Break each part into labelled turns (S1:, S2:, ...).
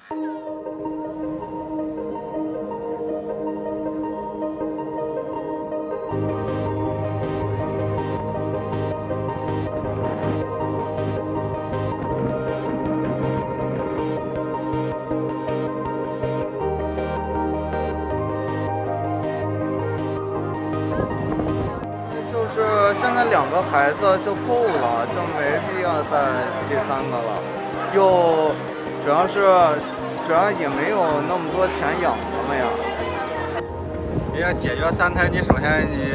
S1: 就是现在2个孩子就够了，就没必要再第3个了。又主要也没有那么多钱养他们呀。
S2: 你要解决3胎，你首先你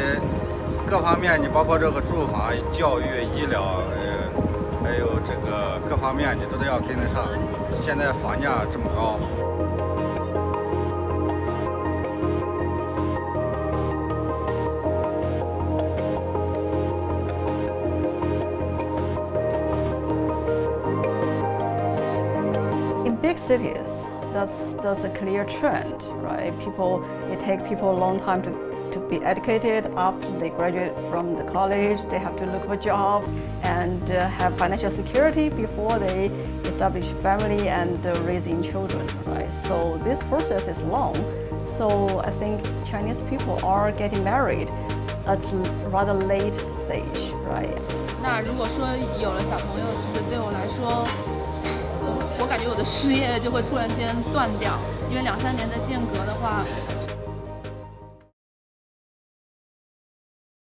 S2: 各方面，你包括这个住房、教育、医疗，还有这个各方面，你都得要跟得上。现在房价这么高。
S3: In big cities, that's a clear trend, right? It takes people a long time to be educated. After they graduate from the college, they have to look for jobs and have financial security before they establish family and raising children, right? So this process is long. So I think Chinese people are getting married at a rather late stage, right?
S4: 那如果说有了小朋友，其实对我来说，我感觉我的事业就会突然间断掉，因为2、3年的间隔的话，